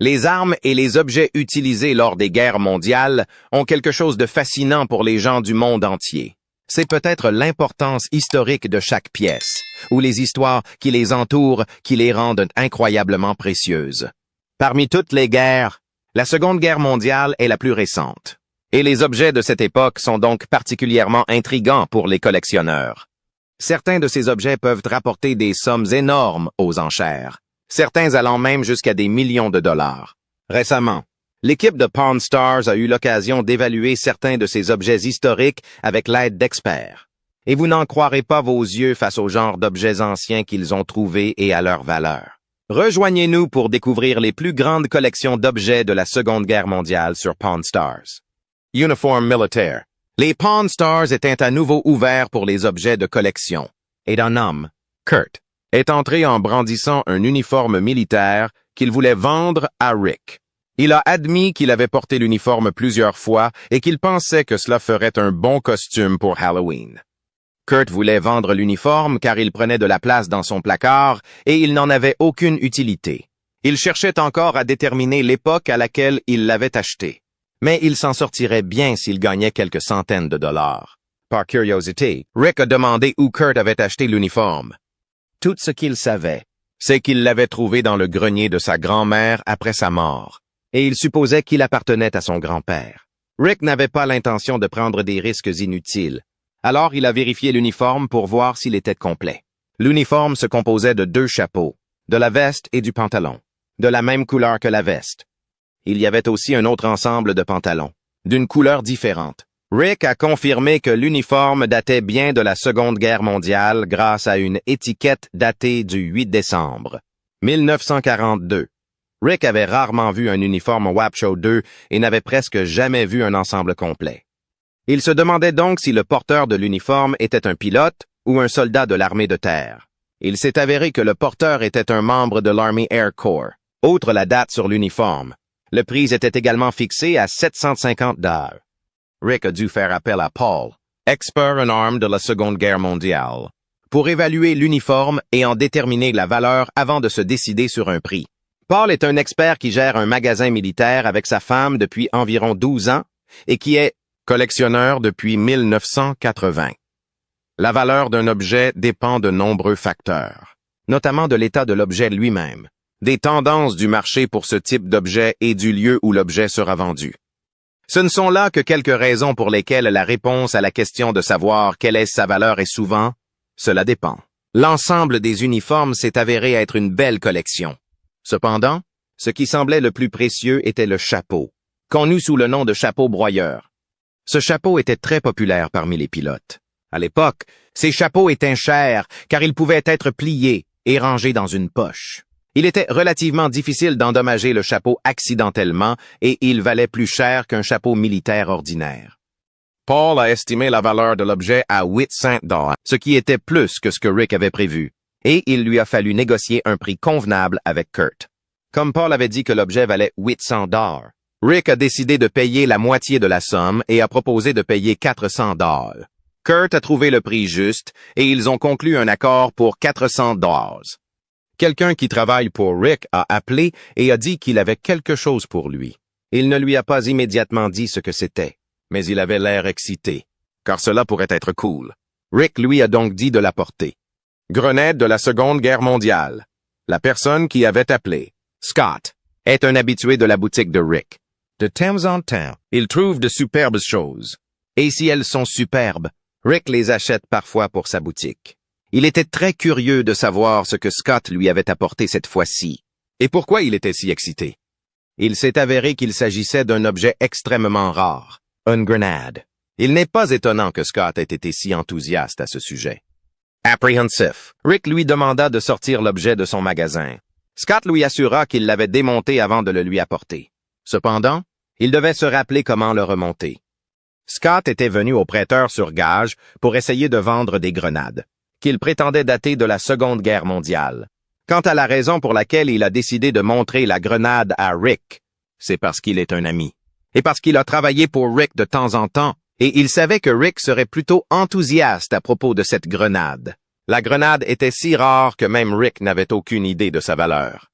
Les armes et les objets utilisés lors des guerres mondiales ont quelque chose de fascinant pour les gens du monde entier. C'est peut-être l'importance historique de chaque pièce, ou les histoires qui les entourent qui les rendent incroyablement précieuses. Parmi toutes les guerres, la Seconde Guerre mondiale est la plus récente. Et les objets de cette époque sont donc particulièrement intrigants pour les collectionneurs. Certains de ces objets peuvent rapporter des sommes énormes aux enchères, certains allant même jusqu'à des millions de dollars. Récemment, l'équipe de Pawn Stars a eu l'occasion d'évaluer certains de ces objets historiques avec l'aide d'experts. Et vous n'en croirez pas vos yeux face au genre d'objets anciens qu'ils ont trouvés et à leur valeur. Rejoignez-nous pour découvrir les plus grandes collections d'objets de la Seconde Guerre mondiale sur Pawn Stars. Uniforme militaire. Les Pawn Stars étaient à nouveau ouverts pour les objets de collection. Et un homme, Kurt, est entré en brandissant un uniforme militaire qu'il voulait vendre à Rick. Il a admis qu'il avait porté l'uniforme plusieurs fois et qu'il pensait que cela ferait un bon costume pour Halloween. Kurt voulait vendre l'uniforme car il prenait de la place dans son placard et il n'en avait aucune utilité. Il cherchait encore à déterminer l'époque à laquelle il l'avait acheté. Mais il s'en sortirait bien s'il gagnait quelques centaines de dollars. Par curiosité, Rick a demandé où Kurt avait acheté l'uniforme. Tout ce qu'il savait, c'est qu'il l'avait trouvé dans le grenier de sa grand-mère après sa mort, et il supposait qu'il appartenait à son grand-père. Rick n'avait pas l'intention de prendre des risques inutiles, alors il a vérifié l'uniforme pour voir s'il était complet. L'uniforme se composait de 2 chapeaux, de la veste et du pantalon, de la même couleur que la veste. Il y avait aussi un autre ensemble de pantalons, d'une couleur différente. Rick a confirmé que l'uniforme datait bien de la Seconde Guerre mondiale grâce à une étiquette datée du 8 décembre 1942. Rick avait rarement vu un uniforme Wapsho 2 et n'avait presque jamais vu un ensemble complet. Il se demandait donc si le porteur de l'uniforme était un pilote ou un soldat de l'armée de terre. Il s'est avéré que le porteur était un membre de l'Army Air Corps. Outre la date sur l'uniforme, le prix était également fixé à $750. Rick a dû faire appel à Paul, expert en armes de la Seconde Guerre mondiale, pour évaluer l'uniforme et en déterminer la valeur avant de se décider sur un prix. Paul est un expert qui gère un magasin militaire avec sa femme depuis environ 12 ans et qui est collectionneur depuis 1980. La valeur d'un objet dépend de nombreux facteurs, notamment de l'état de l'objet lui-même, des tendances du marché pour ce type d'objet et du lieu où l'objet sera vendu. Ce ne sont là que quelques raisons pour lesquelles la réponse à la question de savoir quelle est sa valeur est souvent « cela dépend ». L'ensemble des uniformes s'est avéré être une belle collection. Cependant, ce qui semblait le plus précieux était le chapeau, connu sous le nom de chapeau broyeur. Ce chapeau était très populaire parmi les pilotes. À l'époque, ces chapeaux étaient chers car ils pouvaient être pliés et rangés dans une poche. Il était relativement difficile d'endommager le chapeau accidentellement et il valait plus cher qu'un chapeau militaire ordinaire. Paul a estimé la valeur de l'objet à $800, ce qui était plus que ce que Rick avait prévu, et il lui a fallu négocier un prix convenable avec Kurt. Comme Paul avait dit que l'objet valait $800, Rick a décidé de payer la moitié de la somme et a proposé de payer $400. Kurt a trouvé le prix juste et ils ont conclu un accord pour $400. Quelqu'un qui travaille pour Rick a appelé et a dit qu'il avait quelque chose pour lui. Il ne lui a pas immédiatement dit ce que c'était, mais il avait l'air excité, car cela pourrait être cool. Rick lui a donc dit de l'apporter. Grenade de la Seconde Guerre mondiale. La personne qui avait appelé, Scott, est un habitué de la boutique de Rick. De temps en temps, il trouve de superbes choses. Et si elles sont superbes, Rick les achète parfois pour sa boutique. Il était très curieux de savoir ce que Scott lui avait apporté cette fois-ci. Et pourquoi il était si excité? Il s'est avéré qu'il s'agissait d'un objet extrêmement rare, une grenade. Il n'est pas étonnant que Scott ait été si enthousiaste à ce sujet. Appréhensif, Rick lui demanda de sortir l'objet de son magasin. Scott lui assura qu'il l'avait démonté avant de le lui apporter. Cependant, il devait se rappeler comment le remonter. Scott était venu au prêteur sur gage pour essayer de vendre des grenades, qu'il prétendait dater de la Seconde Guerre mondiale. Quant à la raison pour laquelle il a décidé de montrer la grenade à Rick, c'est parce qu'il est un ami. Et parce qu'il a travaillé pour Rick de temps en temps, et il savait que Rick serait plutôt enthousiaste à propos de cette grenade. La grenade était si rare que même Rick n'avait aucune idée de sa valeur.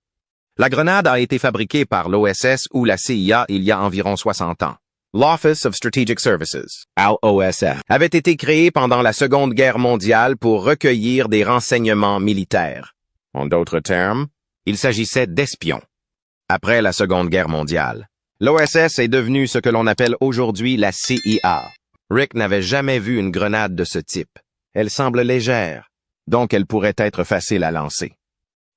La grenade a été fabriquée par l'OSS ou la CIA il y a environ 60 ans. L'Office of Strategic Services, l'OSS, avait été créé pendant la Seconde Guerre mondiale pour recueillir des renseignements militaires. En d'autres termes, il s'agissait d'espions. Après la Seconde Guerre mondiale, l'OSS est devenu ce que l'on appelle aujourd'hui la CIA. Rick n'avait jamais vu une grenade de ce type. Elle semble légère, donc elle pourrait être facile à lancer.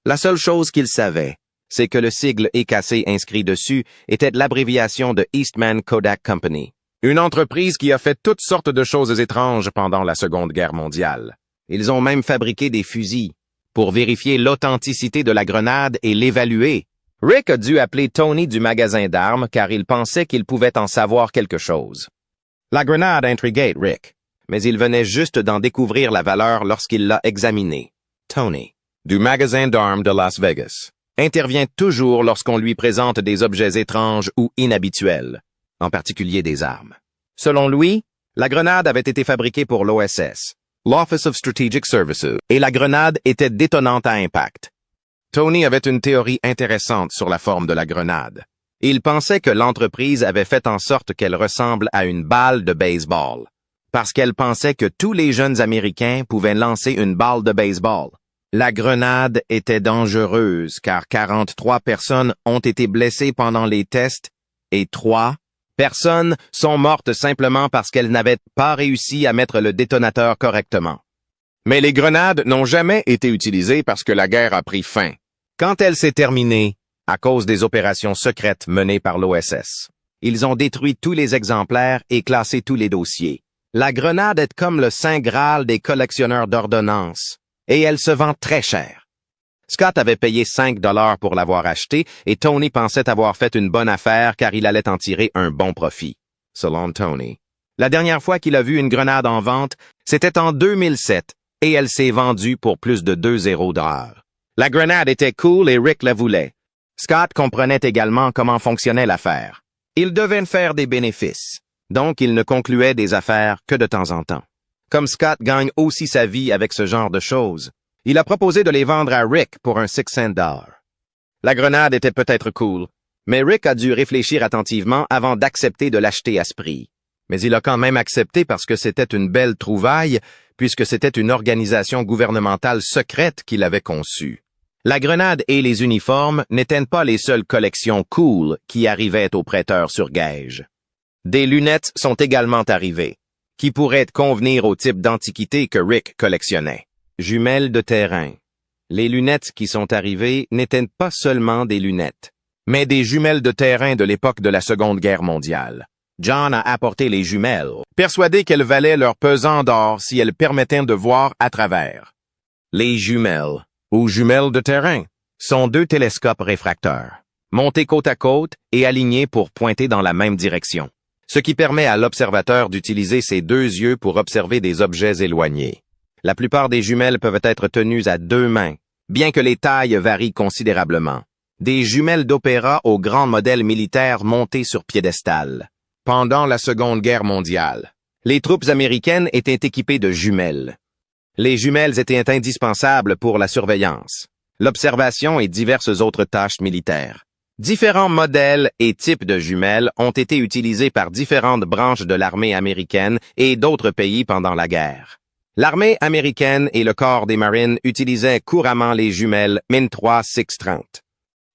La seule chose qu'il savait, c'est que le sigle EKC inscrit dessus était l'abréviation de Eastman Kodak Company, une entreprise qui a fait toutes sortes de choses étranges pendant la Seconde Guerre mondiale. Ils ont même fabriqué des fusils pour vérifier l'authenticité de la grenade et l'évaluer. Rick a dû appeler Tony du magasin d'armes car il pensait qu'il pouvait en savoir quelque chose. La grenade intriguait Rick, mais il venait juste d'en découvrir la valeur lorsqu'il l'a examinée. Tony, du magasin d'armes de Las Vegas, intervient toujours lorsqu'on lui présente des objets étranges ou inhabituels, en particulier des armes. Selon lui, la grenade avait été fabriquée pour l'OSS, l'Office of Strategic Services, et la grenade était détonante à impact. Tony avait une théorie intéressante sur la forme de la grenade. Il pensait que l'entreprise avait fait en sorte qu'elle ressemble à une balle de baseball, parce qu'elle pensait que tous les jeunes Américains pouvaient lancer une balle de baseball. La grenade était dangereuse car 43 personnes ont été blessées pendant les tests et 3 personnes sont mortes simplement parce qu'elles n'avaient pas réussi à mettre le détonateur correctement. Mais les grenades n'ont jamais été utilisées parce que la guerre a pris fin, quand elle s'est terminée à cause des opérations secrètes menées par l'OSS. Ils ont détruit tous les exemplaires et classé tous les dossiers. La grenade est comme le saint graal des collectionneurs d'ordonnances. Et elle se vend très cher. Scott avait payé 5 $ pour l'avoir achetée et Tony pensait avoir fait une bonne affaire car il allait en tirer un bon profit. Selon Tony, la dernière fois qu'il a vu une grenade en vente, c'était en 2007 et elle s'est vendue pour plus de 2 $. La grenade était cool et Rick la voulait. Scott comprenait également comment fonctionnait l'affaire. Il devait faire des bénéfices, donc il ne concluait des affaires que de temps en temps. Comme Scott gagne aussi sa vie avec ce genre de choses, il a proposé de les vendre à Rick pour un 6 cents. La grenade était peut-être cool, mais Rick a dû réfléchir attentivement avant d'accepter de l'acheter à ce prix. Mais il a quand même accepté parce que c'était une belle trouvaille, puisque c'était une organisation gouvernementale secrète qu'il avait conçue. La grenade et les uniformes n'étaient pas les seules collections cool qui arrivaient aux prêteurs sur gage. Des lunettes sont également arrivées, qui pourraient convenir au type d'antiquité que Rick collectionnait. Jumelles de terrain. Les lunettes qui sont arrivées n'étaient pas seulement des lunettes, mais des jumelles de terrain de l'époque de la Seconde Guerre mondiale. John a apporté les jumelles, persuadé qu'elles valaient leur pesant d'or si elles permettaient de voir à travers. Les jumelles, ou jumelles de terrain, sont 2 télescopes réfracteurs, montés côte à côte et alignés pour pointer dans la même direction, ce qui permet à l'observateur d'utiliser ses 2 yeux pour observer des objets éloignés. La plupart des jumelles peuvent être tenues à 2 mains, bien que les tailles varient considérablement. Des jumelles d'opéra aux grands modèles militaires montés sur piédestal. Pendant la Seconde Guerre mondiale, les troupes américaines étaient équipées de jumelles. Les jumelles étaient indispensables pour la surveillance, l'observation et diverses autres tâches militaires. Différents modèles et types de jumelles ont été utilisés par différentes branches de l'armée américaine et d'autres pays pendant la guerre. L'armée américaine et le corps des Marines utilisaient couramment les jumelles Min-3 630.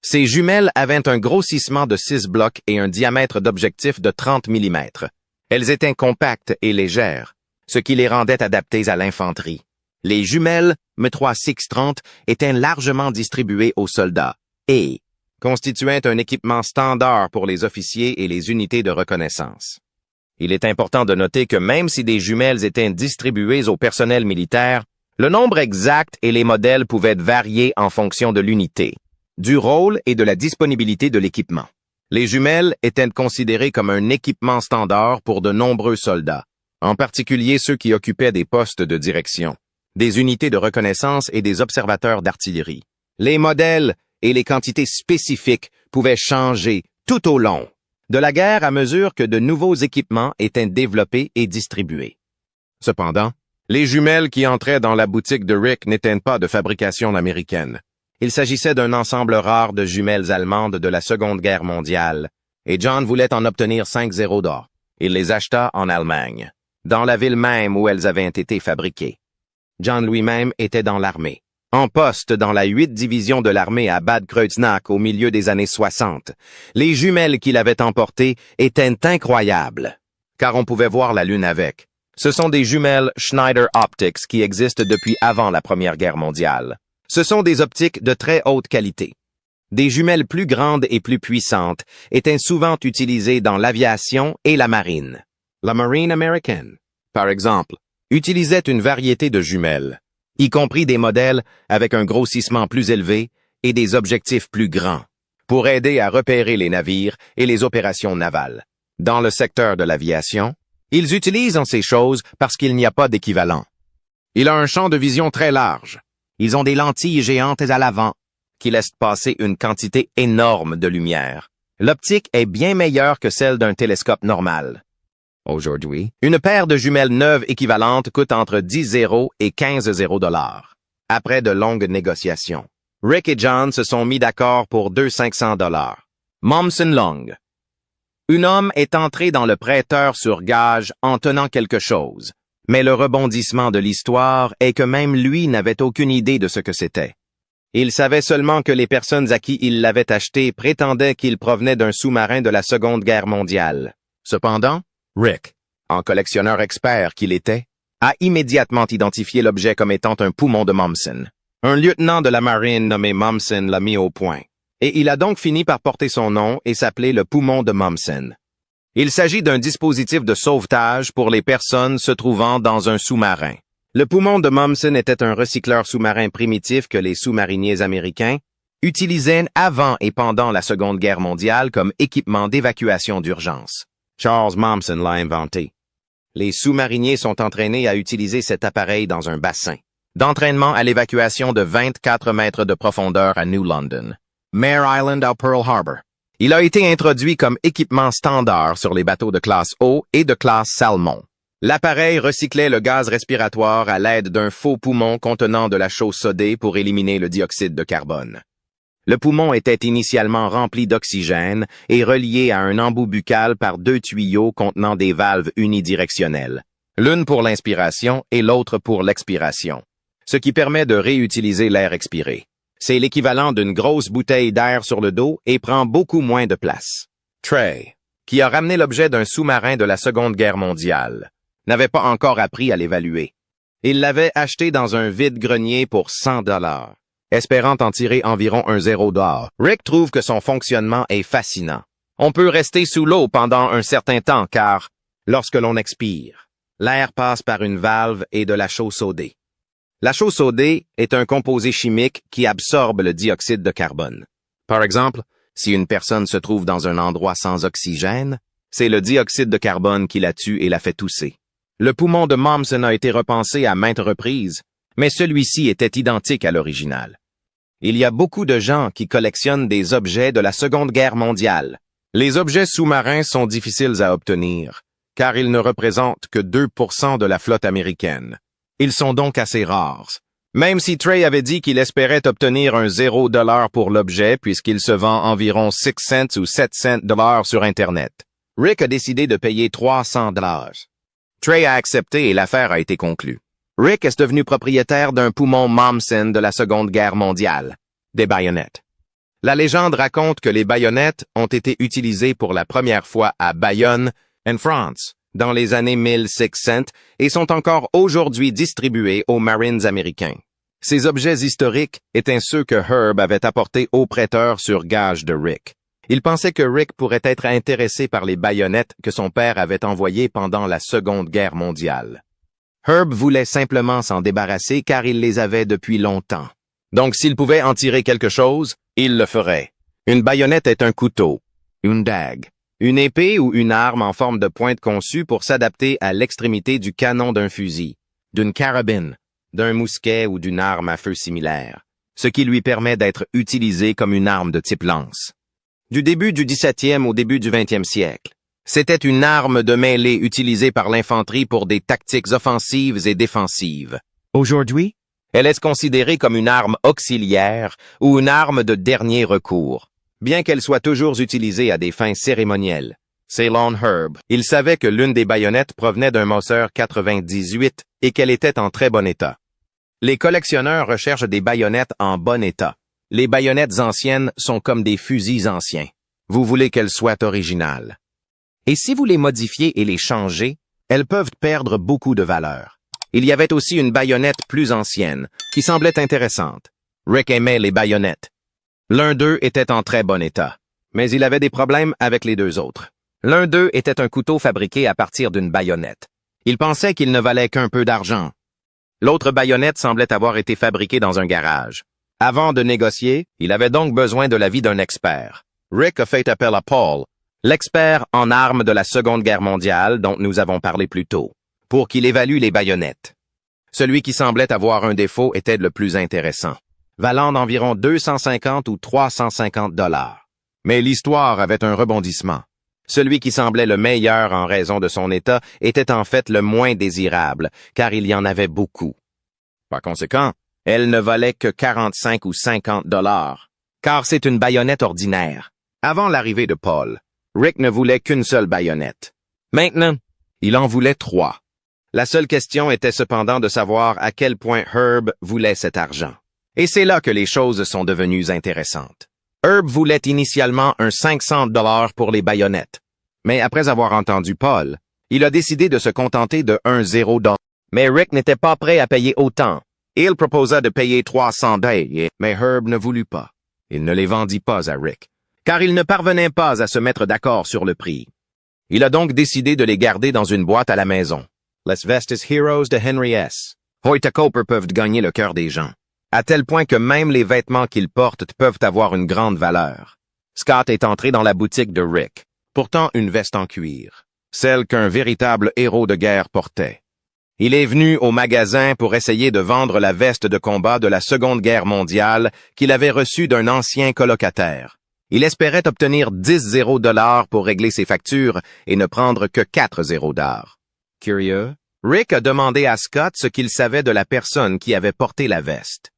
Ces jumelles avaient un grossissement de 6 blocs et un diamètre d'objectif de 30 mm. Elles étaient compactes et légères, ce qui les rendait adaptées à l'infanterie. Les jumelles Min-3 630 étaient largement distribuées aux soldats et constituait un équipement standard pour les officiers et les unités de reconnaissance. Il est important de noter que même si des jumelles étaient distribuées au personnel militaire, le nombre exact et les modèles pouvaient varier en fonction de l'unité, du rôle et de la disponibilité de l'équipement. Les jumelles étaient considérées comme un équipement standard pour de nombreux soldats, en particulier ceux qui occupaient des postes de direction, des unités de reconnaissance et des observateurs d'artillerie. Les modèles et les quantités spécifiques pouvaient changer tout au long de la guerre à mesure que de nouveaux équipements étaient développés et distribués. Cependant, les jumelles qui entraient dans la boutique de Rick n'étaient pas de fabrication américaine. Il s'agissait d'un ensemble rare de jumelles allemandes de la Seconde Guerre mondiale, et John voulait en obtenir 5 d'or. Il les acheta en Allemagne, dans la ville même où elles avaient été fabriquées. John lui-même était dans l'armée, en poste dans la 8e division de l'armée à Bad Kreuznach au milieu des années 60. Les jumelles qu'il avait emportées étaient incroyables, car on pouvait voir la Lune avec. Ce sont des jumelles Schneider Optics qui existent depuis avant la Première Guerre mondiale. Ce sont des optiques de très haute qualité. Des jumelles plus grandes et plus puissantes étaient souvent utilisées dans l'aviation et la marine. La marine américaine, par exemple, utilisait une variété de jumelles, y compris des modèles avec un grossissement plus élevé et des objectifs plus grands, pour aider à repérer les navires et les opérations navales. Dans le secteur de l'aviation, ils utilisent ces choses parce qu'il n'y a pas d'équivalent. Il a un champ de vision très large. Ils ont des lentilles géantes à l'avant qui laissent passer une quantité énorme de lumière. L'optique est bien meilleure que celle d'un télescope normal. Aujourd'hui, une paire de jumelles neuves équivalentes coûte entre 10 et 15 $. Après de longues négociations, Rick et John se sont mis d'accord pour 500 $. Mommsen Long. Un homme est entré dans le prêteur sur gage en tenant quelque chose. Mais le rebondissement de l'histoire est que même lui n'avait aucune idée de ce que c'était. Il savait seulement que les personnes à qui il l'avait acheté prétendaient qu'il provenait d'un sous-marin de la Seconde Guerre mondiale. Cependant, Rick, en collectionneur expert qu'il était, a immédiatement identifié l'objet comme étant un poumon de Mommsen. Un lieutenant de la marine nommé Mommsen l'a mis au point, et il a donc fini par porter son nom et s'appeler le poumon de Mommsen. Il s'agit d'un dispositif de sauvetage pour les personnes se trouvant dans un sous-marin. Le poumon de Mommsen était un recycleur sous-marin primitif que les sous-mariniers américains utilisaient avant et pendant la Seconde Guerre mondiale comme équipement d'évacuation d'urgence. Charles Mommsen l'a inventé. Les sous-mariniers sont entraînés à utiliser cet appareil dans un bassin d'entraînement à l'évacuation de 24 mètres de profondeur à New London, Mare Island à Pearl Harbor. Il a été introduit comme équipement standard sur les bateaux de classe O et de classe Salmon. L'appareil recyclait le gaz respiratoire à l'aide d'un faux poumon contenant de la chaux sodée pour éliminer le dioxyde de carbone. Le poumon était initialement rempli d'oxygène et relié à un embout buccal par 2 tuyaux contenant des valves unidirectionnelles, l'une pour l'inspiration et l'autre pour l'expiration, ce qui permet de réutiliser l'air expiré. C'est l'équivalent d'une grosse bouteille d'air sur le dos et prend beaucoup moins de place. Trey, qui a ramené l'objet d'un sous-marin de la Seconde Guerre mondiale, n'avait pas encore appris à l'évaluer. Il l'avait acheté dans un vide-grenier pour 100 $, espérant en tirer environ un $. Rick trouve que son fonctionnement est fascinant. On peut rester sous l'eau pendant un certain temps car, lorsque l'on expire, l'air passe par une valve et de la chaux sodée. La chaux sodée est un composé chimique qui absorbe le dioxyde de carbone. Par exemple, si une personne se trouve dans un endroit sans oxygène, c'est le dioxyde de carbone qui la tue et la fait tousser. Le poumon de Mommsen a été repensé à maintes reprises, mais celui-ci était identique à l'original. Il y a beaucoup de gens qui collectionnent des objets de la Seconde Guerre mondiale. Les objets sous-marins sont difficiles à obtenir, car ils ne représentent que 2% de la flotte américaine. Ils sont donc assez rares. Même si Trey avait dit qu'il espérait obtenir un $0 pour l'objet puisqu'il se vend environ 6 cents ou 7 cents sur Internet. Rick a décidé de payer 300 $. Trey a accepté et l'affaire a été conclue. Rick est devenu propriétaire d'un poumon Mommsen de la Seconde Guerre mondiale, des baïonnettes. La légende raconte que les baïonnettes ont été utilisées pour la première fois à Bayonne, en France, dans les années 1600 et sont encore aujourd'hui distribués aux Marines américains. Ces objets historiques étaient ceux que Herb avait apportés au prêteur sur gage de Rick. Il pensait que Rick pourrait être intéressé par les baïonnettes que son père avait envoyées pendant la Seconde Guerre mondiale. Herb voulait simplement s'en débarrasser car il les avait depuis longtemps. Donc s'il pouvait en tirer quelque chose, il le ferait. Une baïonnette est un couteau, une dague, une épée ou une arme en forme de pointe conçue pour s'adapter à l'extrémité du canon d'un fusil, d'une carabine, d'un mousquet ou d'une arme à feu similaire, ce qui lui permet d'être utilisé comme une arme de type lance. Du début du 17e au début du 20e siècle, c'était une arme de mêlée utilisée par l'infanterie pour des tactiques offensives et défensives. Aujourd'hui, Elle est considérée comme une arme auxiliaire ou une arme de dernier recours, bien qu'elle soit toujours utilisée à des fins cérémonielles. Ceylon Herb. Il savait que l'une des baïonnettes provenait d'un Mosser 98 et qu'elle était en très bon état. Les collectionneurs recherchent des baïonnettes en bon état. Les baïonnettes anciennes sont comme des fusils anciens. Vous voulez qu'elles soient originales. Et si vous les modifiez et les changez, elles peuvent perdre beaucoup de valeur. Il y avait aussi une baïonnette plus ancienne, qui semblait intéressante. Rick aimait les baïonnettes. L'un d'eux était en très bon état, mais il avait des problèmes avec les deux autres. L'un d'eux était un couteau fabriqué à partir d'une baïonnette. Il pensait qu'il ne valait qu'un peu d'argent. L'autre baïonnette semblait avoir été fabriquée dans un garage. Avant de négocier, il avait donc besoin de l'avis d'un expert. Rick a fait appel à Paul, l'expert en armes de la Seconde Guerre mondiale dont nous avons parlé plus tôt, pour qu'il évalue les baïonnettes. Celui qui semblait avoir un défaut était le plus intéressant, valant d'environ 250 ou 350 $. Mais l'histoire avait un rebondissement. Celui qui semblait le meilleur en raison de son état était en fait le moins désirable, car il y en avait beaucoup. Par conséquent, elle ne valait que 45 ou 50 $, car c'est une baïonnette ordinaire. Avant l'arrivée de Paul, Rick ne voulait qu'une seule baïonnette. Maintenant, il en voulait 3. La seule question était cependant de savoir à quel point Herb voulait cet argent. Et c'est là que les choses sont devenues intéressantes. Herb voulait initialement un 500 $ pour les baïonnettes. Mais après avoir entendu Paul, il a décidé de se contenter de 0 $. Mais Rick n'était pas prêt à payer autant. Il proposa de payer 300 $, mais Herb ne voulut pas. Il ne les vendit pas à Rick, car il ne parvenait pas à se mettre d'accord sur le prix. Il a donc décidé de les garder dans une boîte à la maison. Les Vestes Heroes de Henry S. Hoyt Cooper peuvent gagner le cœur des gens, à tel point que même les vêtements qu'ils portent peuvent avoir une grande valeur. Scott est entré dans la boutique de Rick, portant une veste en cuir, celle qu'un véritable héros de guerre portait. Il est venu au magasin pour essayer de vendre la veste de combat de la Seconde Guerre mondiale qu'il avait reçue d'un ancien colocataire. Il espérait obtenir 10 $ pour régler ses factures et ne prendre que 4 $. Curieux, Rick a demandé à Scott ce qu'il savait de la personne qui avait porté la veste.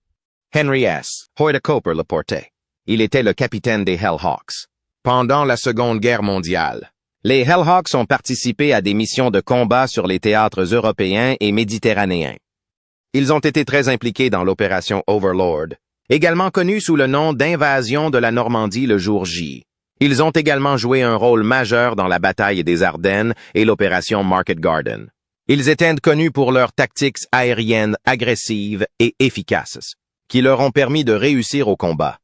Henry S. Hoyt Cooper le portait. Il était le capitaine des Hellhawks. Pendant la Seconde Guerre mondiale, les Hellhawks ont participé à des missions de combat sur les théâtres européens et méditerranéens. Ils ont été très impliqués dans l'opération Overlord, également connue sous le nom d'invasion de la Normandie le jour J. Ils ont également joué un rôle majeur dans la bataille des Ardennes et l'opération Market Garden. Ils étaient connus pour leurs tactiques aériennes agressives et efficaces, qui leur ont permis de réussir au combat.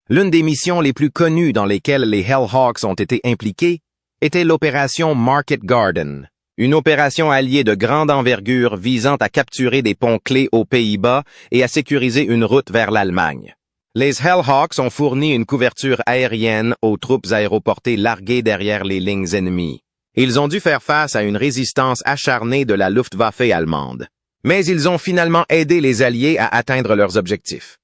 L'une des missions les plus connues dans lesquelles les Hellhawks ont été impliqués était l'opération Market Garden, une opération alliée de grande envergure visant à capturer des ponts clés aux Pays-Bas et à sécuriser une route vers l'Allemagne. Les Hellhawks ont fourni une couverture aérienne aux troupes aéroportées larguées derrière les lignes ennemies. Ils ont dû faire face à une résistance acharnée de la Luftwaffe allemande, mais ils ont finalement aidé les Alliés à atteindre leurs objectifs.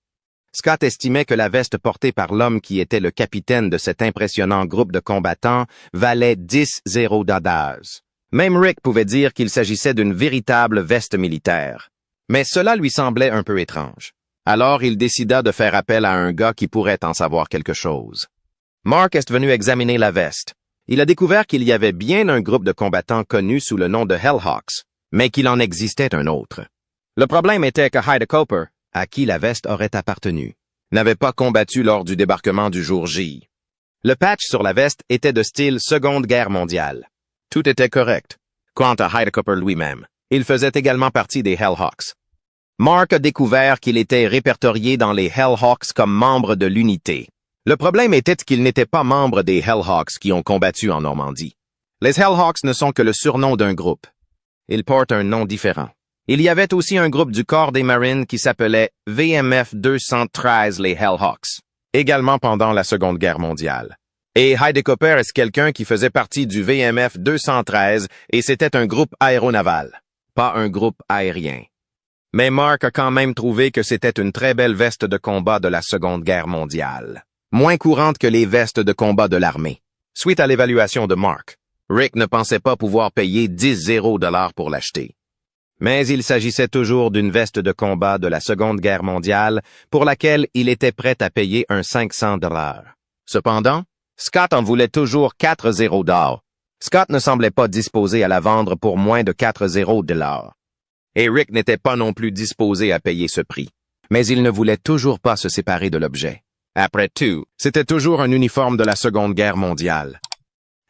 Scott estimait que la veste portée par l'homme qui était le capitaine de cet impressionnant groupe de combattants valait 10 $. Même Rick pouvait dire qu'il s'agissait d'une véritable veste militaire. Mais cela lui semblait un peu étrange. Alors il décida de faire appel à un gars qui pourrait en savoir quelque chose. Mark est venu examiner la veste. Il a découvert qu'il y avait bien un groupe de combattants connus sous le nom de Hellhawks, mais qu'il en existait un autre. Le problème était que Hoyt Cooper, à qui la veste aurait appartenu, n'avait pas combattu lors du débarquement du jour J. Le patch sur la veste était de style Seconde Guerre mondiale. Tout était correct. Quant à Hoyt Cooper lui-même, il faisait également partie des Hellhawks. Mark a découvert qu'il était répertorié dans les Hellhawks comme membre de l'unité. Le problème était qu'il n'était pas membre des Hellhawks qui ont combattu en Normandie. Les Hellhawks ne sont que le surnom d'un groupe. Ils portent un nom différent. Il y avait aussi un groupe du corps des Marines qui s'appelait VMF 213 les Hellhawks, également pendant la Seconde Guerre mondiale. Et Hoyt Cooper est quelqu'un qui faisait partie du VMF 213 et c'était un groupe aéronaval, pas un groupe aérien. Mais Mark a quand même trouvé que c'était une très belle veste de combat de la Seconde Guerre mondiale, moins courante que les vestes de combat de l'armée. Suite à l'évaluation de Mark, Rick ne pensait pas pouvoir payer 10 $ pour l'acheter. Mais il s'agissait toujours d'une veste de combat de la Seconde Guerre mondiale pour laquelle il était prêt à payer un 500 $. Cependant, Scott en voulait toujours 4 zéros d'or. Scott ne semblait pas disposé à la vendre pour moins de 4 zéros $. Et Rick n'était pas non plus disposé à payer ce prix. Mais il ne voulait toujours pas se séparer de l'objet. Après tout, c'était toujours un uniforme de la Seconde Guerre mondiale.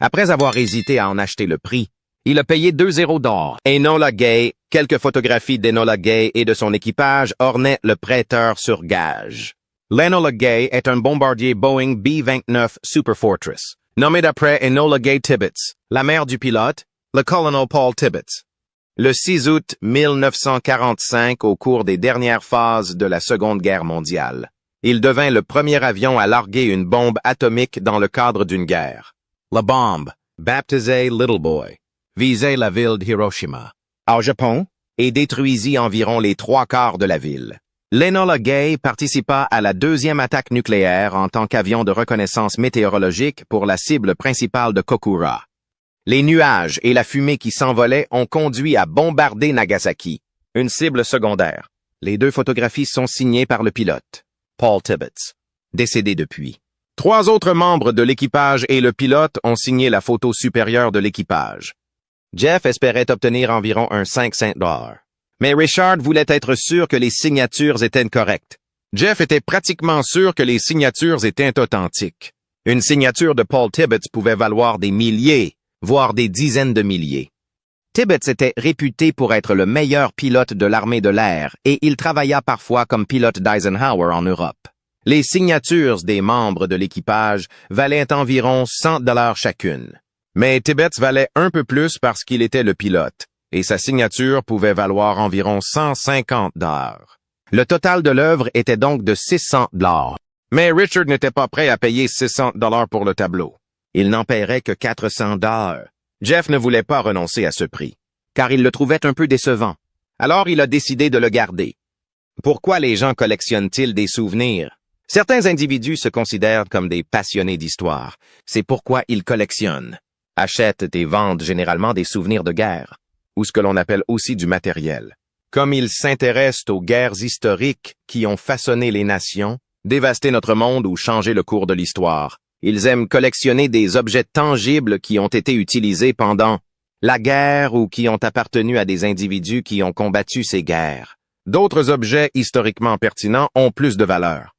Après avoir hésité à en acheter le prix, il a payé 2 zéros d'or. Enola Gay, quelques photographies d'Enola Gay et de son équipage ornaient le prêteur sur gage. L'Enola Gay est un bombardier Boeing B-29 Super Fortress, nommé d'après Enola Gay Tibbets, la mère du pilote, le colonel Paul Tibbets. Le 6 août 1945, au cours des dernières phases de la Seconde Guerre mondiale, il devint le premier avion à larguer une bombe atomique dans le cadre d'une guerre. La bombe, baptisée Little Boy, visait la ville d'Hiroshima, au Japon, et détruisit environ les 3/4 de la ville. L'Enola Gay participa à la deuxième attaque nucléaire en tant qu'avion de reconnaissance météorologique pour la cible principale de Kokura. Les nuages et la fumée qui s'envolaient ont conduit à bombarder Nagasaki, une cible secondaire. Les 2 photographies sont signées par le pilote, Paul Tibbets, décédé depuis. 3 autres membres de l'équipage et le pilote ont signé la photo supérieure de l'équipage. Jeff espérait obtenir environ un 500 $. Mais Richard voulait être sûr que les signatures étaient correctes. Jeff était pratiquement sûr que les signatures étaient authentiques. Une signature de Paul Tibbets pouvait valoir des milliers, voire des dizaines de milliers. Tibbets était réputé pour être le meilleur pilote de l'armée de l'air et il travailla parfois comme pilote d'Eisenhower en Europe. Les signatures des membres de l'équipage valaient environ 100 $ chacune. Mais Tibbets valait un peu plus parce qu'il était le pilote, et sa signature pouvait valoir environ 150 $. Le total de l'œuvre était donc de 600 $. Mais Richard n'était pas prêt à payer 600 $ pour le tableau. Il n'en paierait que 400 $. Jeff ne voulait pas renoncer à ce prix, car il le trouvait un peu décevant. Alors il a décidé de le garder. Pourquoi les gens collectionnent-ils des souvenirs? Certains individus se considèrent comme des passionnés d'histoire. C'est pourquoi ils collectionnent, achètent et vendent généralement des souvenirs de guerre, ou ce que l'on appelle aussi du matériel. Comme ils s'intéressent aux guerres historiques qui ont façonné les nations, dévasté notre monde ou changé le cours de l'histoire, ils aiment collectionner des objets tangibles qui ont été utilisés pendant la guerre ou qui ont appartenu à des individus qui ont combattu ces guerres. D'autres objets historiquement pertinents ont plus de valeur.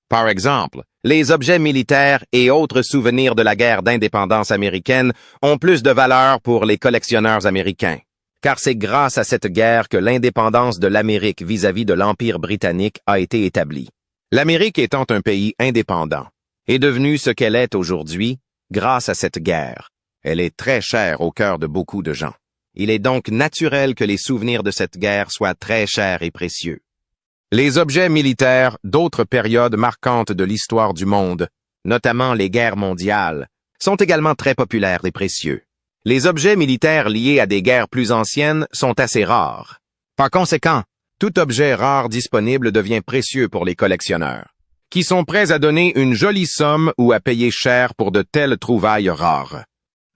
Par exemple, les objets militaires et autres souvenirs de la guerre d'indépendance américaine ont plus de valeur pour les collectionneurs américains, car c'est grâce à cette guerre que l'indépendance de l'Amérique vis-à-vis de l'Empire britannique a été établie. L'Amérique étant un pays indépendant, est devenue ce qu'elle est aujourd'hui grâce à cette guerre. Elle est très chère au cœur de beaucoup de gens. Il est donc naturel que les souvenirs de cette guerre soient très chers et précieux. Les objets militaires d'autres périodes marquantes de l'histoire du monde, notamment les guerres mondiales, sont également très populaires et précieux. Les objets militaires liés à des guerres plus anciennes sont assez rares. Par conséquent, tout objet rare disponible devient précieux pour les collectionneurs, qui sont prêts à donner une jolie somme ou à payer cher pour de telles trouvailles rares.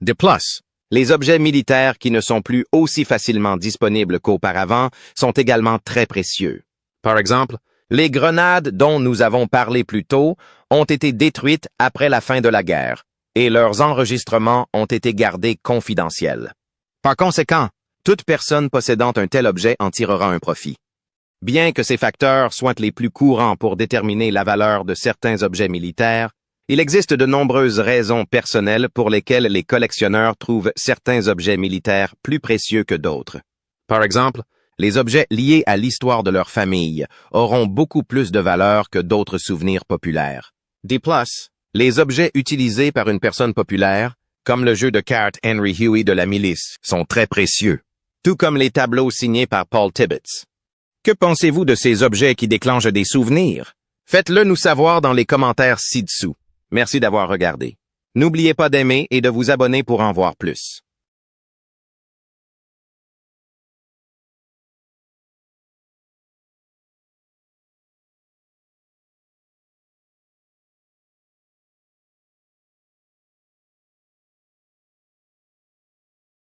De plus, les objets militaires qui ne sont plus aussi facilement disponibles qu'auparavant sont également très précieux. Par exemple, les grenades dont nous avons parlé plus tôt ont été détruites après la fin de la guerre, et leurs enregistrements ont été gardés confidentiels. Par conséquent, toute personne possédant un tel objet en tirera un profit. Bien que ces facteurs soient les plus courants pour déterminer la valeur de certains objets militaires, il existe de nombreuses raisons personnelles pour lesquelles les collectionneurs trouvent certains objets militaires plus précieux que d'autres. Par exemple, les objets liés à l'histoire de leur famille auront beaucoup plus de valeur que d'autres souvenirs populaires. De plus, les objets utilisés par une personne populaire, comme le jeu de cartes Henry Huey de la milice, sont très précieux, tout comme les tableaux signés par Paul Tibbets. Que pensez-vous de ces objets qui déclenchent des souvenirs? Faites-le nous savoir dans les commentaires ci-dessous. Merci d'avoir regardé. N'oubliez pas d'aimer et de vous abonner pour en voir plus.